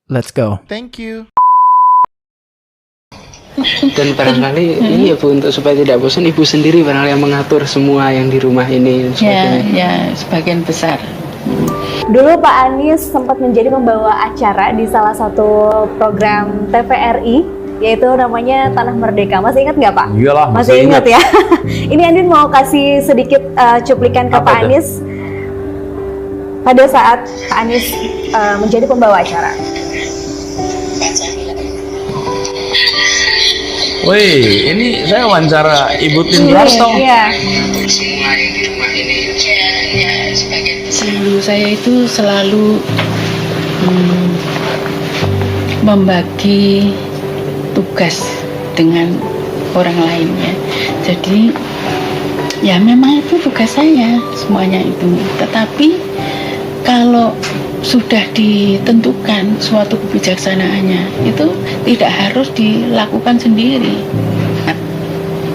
Let's go. Thank you. Dan barangkali ini ya Bu, untuk supaya tidak bosan, Ibu sendiri barangkali yang mengatur semua yang di rumah ini dan sebagainya. Ya, sebagian besar. Dulu Pak Anies sempat menjadi pembawa acara di salah satu program TVRI, yaitu namanya Tanah Merdeka. Masih ingat nggak Pak? Iyalah, masih ingat ya. Ini Andin mau kasih sedikit cuplikan ke Apa Pak tuh? Anies pada saat Pak Anies menjadi pembawa acara. Wih, ini saya wawancara Ibu Tin Soeharto. Iya. Semua yang di rumah ini. Dulu saya itu selalu membagi tugas dengan orang lainnya. Jadi ya memang itu tugas saya semuanya itu. Tetapi kalau sudah ditentukan suatu kebijaksanaannya, itu tidak harus dilakukan sendiri. Nah,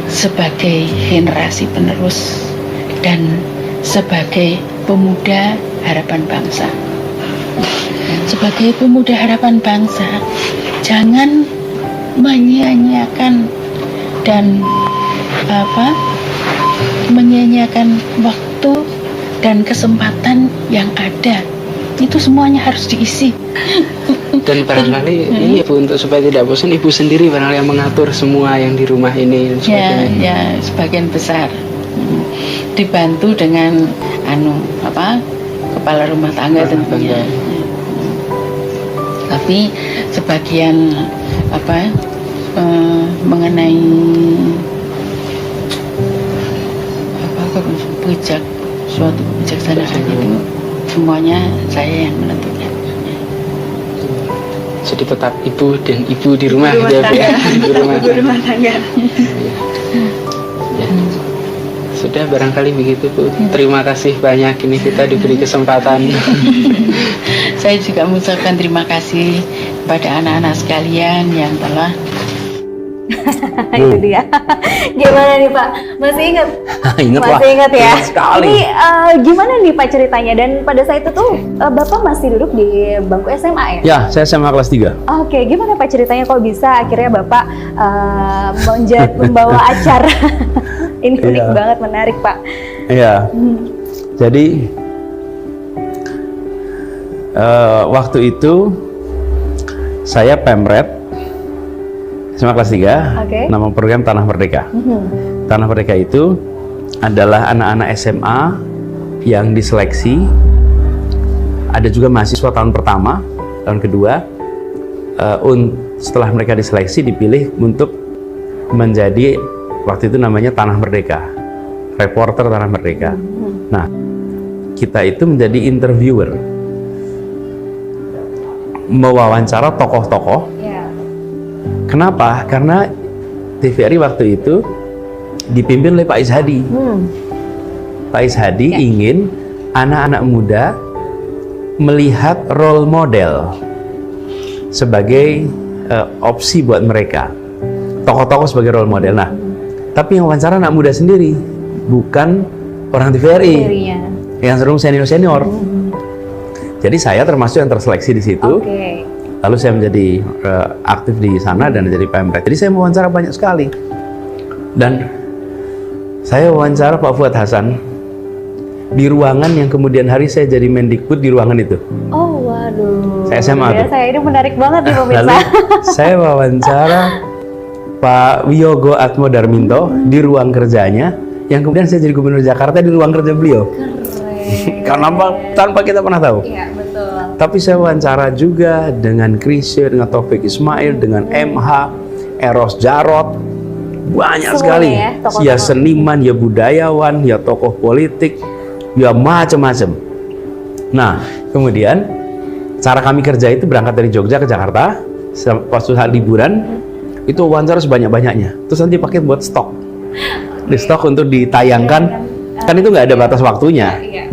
sebagai generasi penerus dan sebagai pemuda harapan bangsa. Sebagai pemuda harapan bangsa, jangan menyia-nyiakan dan menyia-nyiakan waktu dan kesempatan yang ada. Itu semuanya harus diisi. Dan barangkali ini ya Bu, untuk supaya tidak bosan, Ibu sendiri barangkali yang mengatur semua yang di rumah ini dan sebagainya. Ya, sebagian besar. Dibantu dengan kepala rumah tangga tentunya. Tapi sebagian mengenai suatu kebijaksanaan itu semuanya saya yang menentukan. Jadi tetap ibu dan ibu di rumah gitu ya Bu. Ibu rumah tangga. Ya. Sudah barangkali begitu Bu. Terima kasih banyak, ini kita diberi kesempatan. Saya juga mengucapkan terima kasih kepada anak-anak sekalian yang telah Itu dia. Gimana nih Pak? Masih ingat? Ingat lah. Masih ingat ya? Ingat sekali. Ini gimana nih Pak ceritanya? Dan pada saat itu tuh Bapak masih duduk di bangku SMA ya? Ya, saya SMA kelas 3. Oke, gimana Pak ceritanya kok bisa akhirnya Bapak membawa acara? Ini unik Iya. banget, menarik Pak. Iya. Jadi waktu itu saya pemret SMA kelas 3, Oke. nama program Tanah Merdeka. Tanah Merdeka itu adalah anak-anak SMA yang diseleksi. Ada juga mahasiswa tahun pertama, tahun kedua. Setelah mereka diseleksi, dipilih untuk menjadi, waktu itu namanya Tanah Merdeka, reporter Tanah Merdeka. Nah, kita itu menjadi interviewer, mewawancara tokoh-tokoh. Ya. Kenapa? Karena TVRI waktu itu dipimpin oleh Pak Ishadi. Pak Ishadi ingin anak-anak muda melihat role model sebagai opsi buat mereka. Tokoh-tokoh sebagai role model. Nah, tapi yang wawancara anak muda sendiri, bukan orang TVRI. Yang seru senior-senior. Jadi saya termasuk yang terseleksi di situ. Oke. Lalu saya menjadi aktif di sana dan menjadi pemret. Jadi saya mewawancara banyak sekali. Dan saya wawancara Pak Fuad Hasan di ruangan yang kemudian hari saya jadi Mendikbud di ruangan itu. Oh waduh. Saya SMA tuh. Saya ini menarik banget nih pemirsa. Lalu saya wawancara Pak Wiyogo Atmo Darminto di ruang kerjanya, yang kemudian saya jadi Gubernur Jakarta di ruang kerja beliau. Keren. Karena tanpa kita pernah tahu. Iya betul. Tapi saya wawancara juga dengan Krisye, dengan Taufik Ismail, dengan MH, Eros Jarot, banyak Semuanya sekali. ya, tokoh-tokoh. Ya seniman, ya budayawan, ya tokoh politik, ya macam-macam. Nah, kemudian cara kami kerja itu berangkat dari Jogja ke Jakarta, pas saat liburan, itu wawancara sebanyak-banyaknya. Terus nanti pakai buat stok. Di stok untuk ditayangkan, kan itu nggak ada batas waktunya. Iya.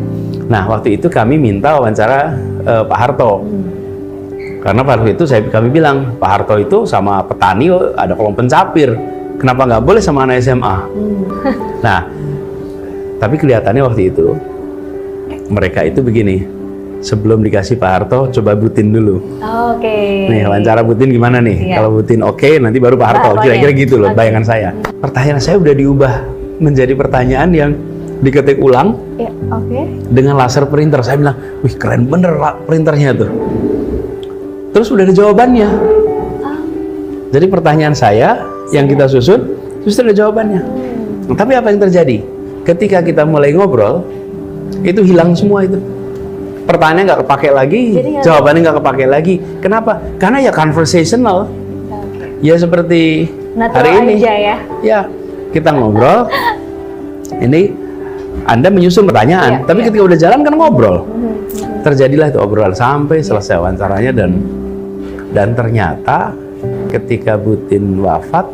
Nah, waktu itu kami minta wawancara Pak Harto. Karena pada waktu itu kami bilang, Pak Harto itu sama petani ada kolom pencapir. Kenapa nggak boleh sama anak SMA? Nah, tapi kelihatannya waktu itu mereka itu begini, sebelum dikasih Pak Harto, coba Butin dulu. Oke. Nih, wawancara Butin gimana nih? Iya. Kalau Butin oke, nanti baru Pak Harto. Hartonya. Kira-kira gitu loh, Oke. bayangan saya. Pertanyaan saya udah diubah menjadi pertanyaan yang diketik ulang Ya, oke. dengan laser printer. Saya bilang, wih keren bener lah printernya tuh. Terus udah ada jawabannya. Jadi pertanyaan saya yang kita susun, justru ada jawabannya. Tapi apa yang terjadi? Ketika kita mulai ngobrol, itu hilang semua itu. Pertanyaannya nggak kepake lagi, Jadi nggak- jawabannya nggak kepake lagi. Kenapa? Karena ya conversational. Oke. Ya seperti Natural hari ini. aja ya. Ya, kita ngobrol. Ini Anda menyusun pertanyaan, Iya, tapi iya. ketika udah jalan kan ngobrol. Terjadilah itu obrolan sampai selesai wawancaranya dan ternyata ketika Butin wafat,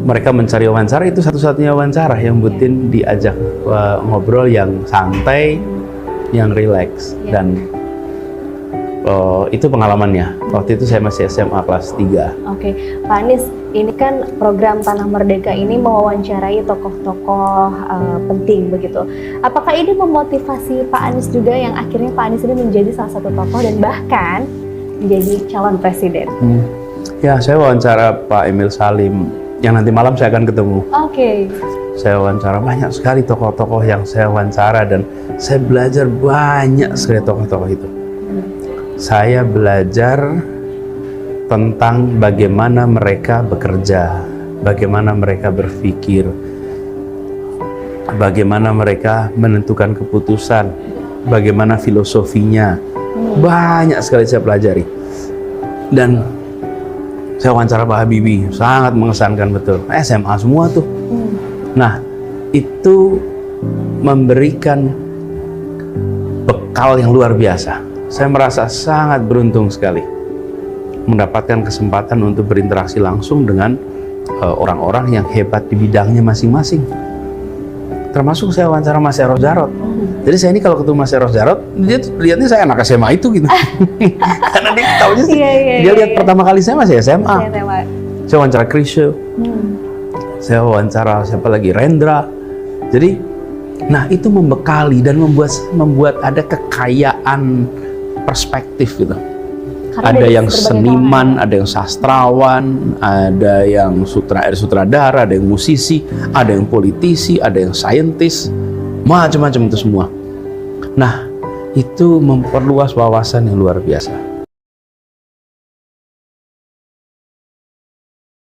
mereka mencari wawancara, itu satu-satunya wawancara yang Butin diajak ngobrol yang santai, yang rileks. Iya. Dan itu pengalamannya. Waktu itu saya masih SMA kelas 3. Oke, Pak Anies, ini kan program Tanah Merdeka ini mewawancarai tokoh-tokoh penting begitu. Apakah ini memotivasi Pak Anies juga yang akhirnya Pak Anies ini menjadi salah satu tokoh dan bahkan menjadi calon presiden? Ya, saya wawancara Pak Emil Salim yang nanti malam saya akan ketemu. Oke. Saya wawancara banyak sekali tokoh-tokoh yang saya wawancara dan saya belajar banyak sekali tokoh-tokoh itu. Saya belajar tentang bagaimana mereka bekerja, bagaimana mereka berpikir, bagaimana mereka menentukan keputusan, bagaimana filosofinya. Banyak sekali saya pelajari. Dan saya wawancara Pak Habibie, sangat mengesankan betul. SMA semua tuh. Nah, itu memberikan bekal yang luar biasa. Saya merasa sangat beruntung sekali mendapatkan kesempatan untuk berinteraksi langsung dengan orang-orang yang hebat di bidangnya masing-masing. Termasuk saya wawancara Mas Eros Jarot. Jadi saya ini kalau ketemu Mas Eros Jarot, dia tuh lihatnya saya anak SMA itu gitu. Karena dia tahunya sih, dia lihat pertama kali saya masih SMA. Saya wawancara Krisye, saya wawancara siapa lagi, Rendra. Jadi, nah itu membekali dan membuat ada kekayaan perspektif gitu. Ada yang seniman, ada yang sastrawan, ada yang sutradara, ada yang musisi, ada yang politisi, ada yang saintis, macam-macam itu semua. Nah, itu memperluas wawasan yang luar biasa.